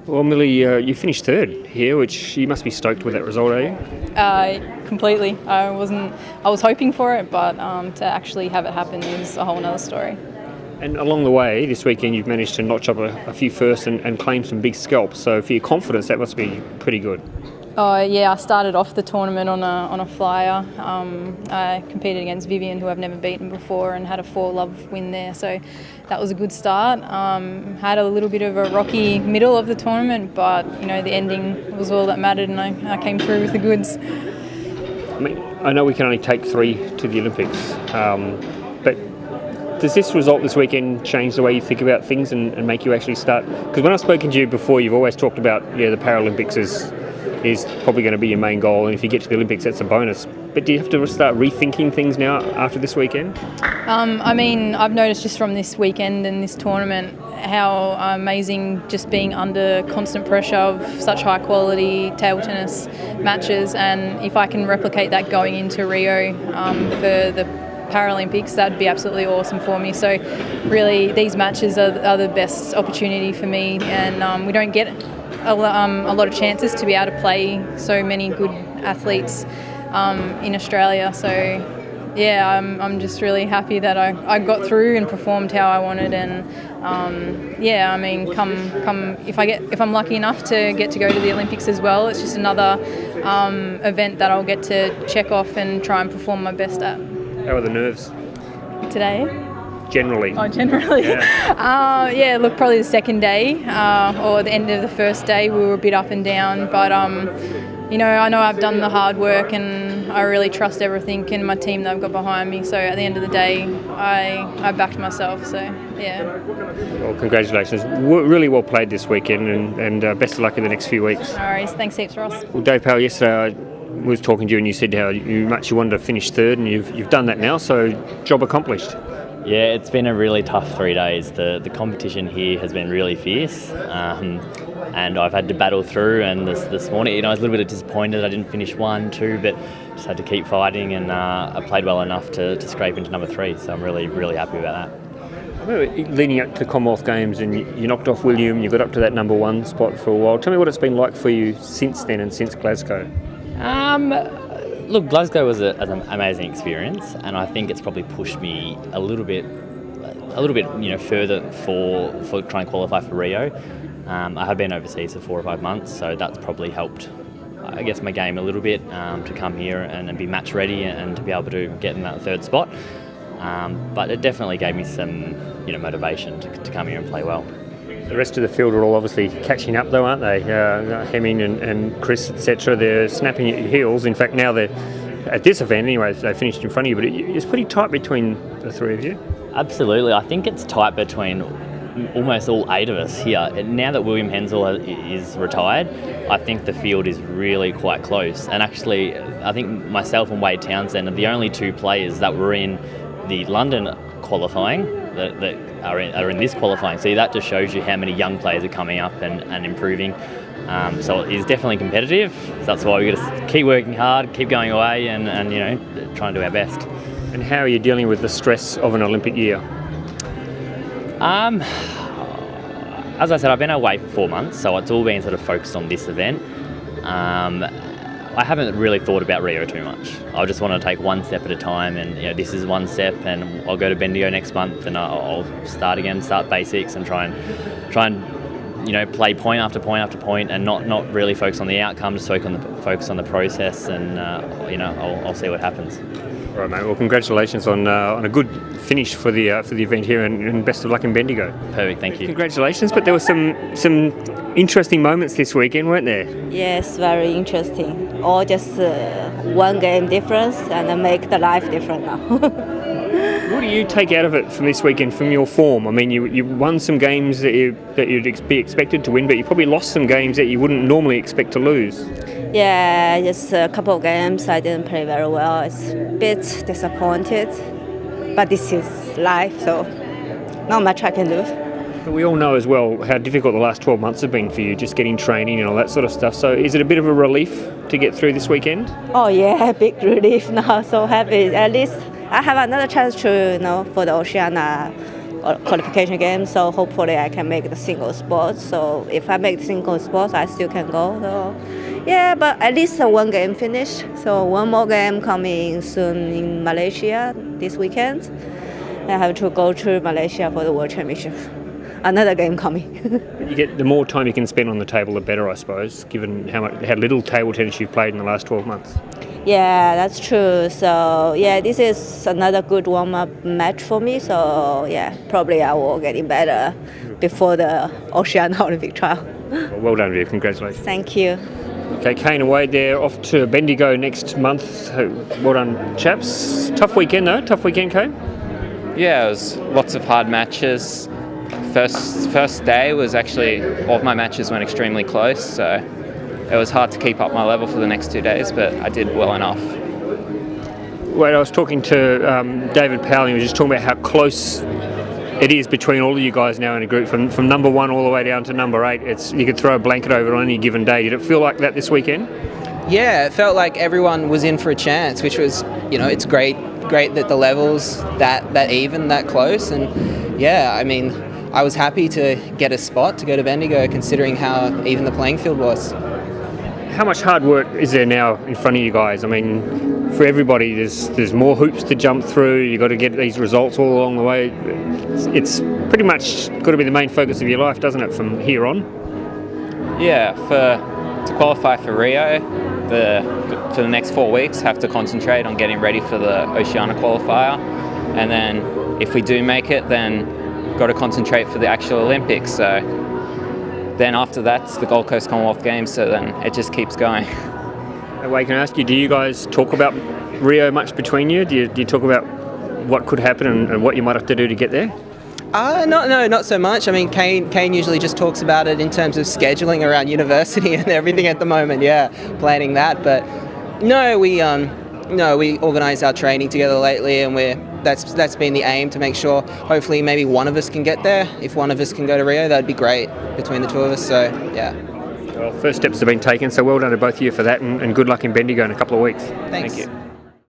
Well, Millie, you finished third here, which you must be stoked with that result, are you? Completely. I was hoping for it, but to actually have it happen is a whole other story. And along the way, this weekend, you've managed to notch up a few firsts and claim some big scalps. So for your confidence, that must be pretty good. Oh yeah, I started off the tournament on a flyer. I competed against Vivian, who I've never beaten before, and had a 4-love win there. So that was a good start. Had a little bit of a rocky middle of the tournament, but the ending was all that mattered, and I came through with the goods. I mean, I know we can only take 3 to the Olympics, but does this result this weekend change the way you think about things and make you actually start? Because when I've spoken to you before, you've always talked about the Paralympics is probably going to be your main goal, and if you get to the Olympics, that's a bonus. But do you have to start rethinking things now after this weekend? I've noticed just from this weekend and this tournament how amazing just being under constant pressure of such high quality table tennis matches, and if I can replicate that going into Rio for the Paralympics, that'd be absolutely awesome for me. So really these matches are the best opportunity for me, and we don't get a lot of chances to be able to play so many good athletes in Australia. So yeah, I'm just really happy that I got through and performed how I wanted, and come if I'm lucky enough to get to go to the Olympics as well, it's just another event that I'll get to check off and try and perform my best at. How are the nerves Today? Generally? Oh, generally? Yeah. Look, probably the second day or the end of the first day we were a bit up and down, but I know I've done the hard work, and I really trust everything in my team that I've got behind me. So at the end of the day, I backed myself. So yeah. Well, congratulations. Really well played this weekend, and best of luck in the next few weeks. No worries. Thanks heaps, Ross. Well, Dave Powell, yesterday I was talking to you and you said how much you wanted to finish third, and you've done that now, so job accomplished. Yeah, it's been a really tough 3 days. The competition here has been really fierce, and I've had to battle through. And this morning, I was a little bit disappointed I didn't finish 1, 2, but just had to keep fighting, and I played well enough to scrape into number 3. So I'm really, really happy about that. I remember leading up to Commonwealth Games, and you knocked off William. You got up to that number 1 spot for a while. Tell me what it's been like for you since then and since Glasgow. Look, Glasgow was an amazing experience, and I think it's probably pushed me a little bit, further for trying to qualify for Rio. I have been overseas for 4 or 5 months, so that's probably helped, I guess, my game a little bit to come here and be match ready and to be able to get in that 3rd spot. But it definitely gave me some, motivation to come here and play well. The rest of the field are all obviously catching up, though, aren't they? Hemming and Chris, etc. They're snapping at your heels. In fact, now they're at this event, anyway, they finished in front of you. But it's pretty tight between the 3 of you. Absolutely, I think it's tight between almost all 8 of us here. Now that William Hensel is retired, I think the field is really quite close. And actually, I think myself and Wade Townsend are the only 2 players that were in the London qualifying that are in this qualifying. So that just shows you how many young players are coming up and improving. So it's definitely competitive. So that's why we've got to keep working hard, keep going away, and try and do our best. And how are you dealing with the stress of an Olympic year? As I said, I've been away for 4 months, so it's all been sort of focused on this event. I haven't really thought about Rio too much. I just want to take one step at a time, and this is one step, and I'll go to Bendigo next month, and I'll start basics, and try and play point after point after point, and not really focus on the outcome, just focus on the process, and I'll see what happens. All right, mate. Well, congratulations on a good finish for the event here, and best of luck in Bendigo. Perfect, thank you. Congratulations. But there were some interesting moments this weekend, weren't there? Yes, very interesting. All just one game difference, and make the life different now. What do you take out of it from this weekend, from your form? I mean, you won some games that you'd be expected to win, but you probably lost some games that you wouldn't normally expect to lose. Yeah, just a couple of games I didn't play very well. It's a bit disappointed, but this is life, so not much I can do. But we all know as well how difficult the last 12 months have been for you, just getting training and all that sort of stuff. So is it a bit of a relief to get through this weekend? Oh yeah, big relief now. So happy. At least I have another chance to, for the Oceania qualification game. So hopefully I can make the single spot. So if I make the single spot, I still can go. So yeah, but at least one game finished. So one more game coming soon in Malaysia this weekend. I have to go to Malaysia for the World Championship. Another game coming. You get the more time you can spend on the table, the better, I suppose, given how little table tennis you've played in the last 12 months. Yeah, that's true. So yeah, this is another good warm-up match for me. So yeah, probably I will get it better before the Oceania Olympic trial. Well done, Viv. Congratulations. Thank you. Okay, Kane and Wade, they're off to Bendigo next month. Well done, chaps. Tough weekend, though. Tough weekend, Kane. Yeah, it was lots of hard matches. First day was actually, all of my matches went extremely close, so it was hard to keep up my level for the next 2 days, but I did well enough. Wade, I was talking to David Powell, and he was just talking about how close it is between all of you guys now in a group, from number 1 all the way down to number 8. You could throw a blanket over it on any given day. Did it feel like that this weekend? Yeah, it felt like everyone was in for a chance, which was, it's great that the levels that even, that close, and yeah, I mean, I was happy to get a spot to go to Bendigo, considering how even the playing field was. How much hard work is there now in front of you guys? I mean, for everybody, there's more hoops to jump through. You've got to get these results all along the way. It's pretty much got to be the main focus of your life, doesn't it, from here on? Yeah, to qualify for Rio, for the next 4 weeks, have to concentrate on getting ready for the Oceania qualifier, and then if we do make it, then got to concentrate for the actual Olympics. So then after that's the Gold Coast Commonwealth Games, so then it just keeps going. Wade, can I ask you, do you guys talk about Rio much between you? Do you talk about what could happen and what you might have to do to get there? No, not so much. I mean, Kane usually just talks about it in terms of scheduling around university and everything at the moment. Yeah, planning that. But no, we organise our training together lately, and that's been the aim, to make sure hopefully maybe one of us can get there. If one of us can go to Rio, that'd be great between the two of us. So yeah. Well, first steps have been taken, so well done to both of you for that, and good luck in Bendigo in a couple of weeks. Thanks. Thank you.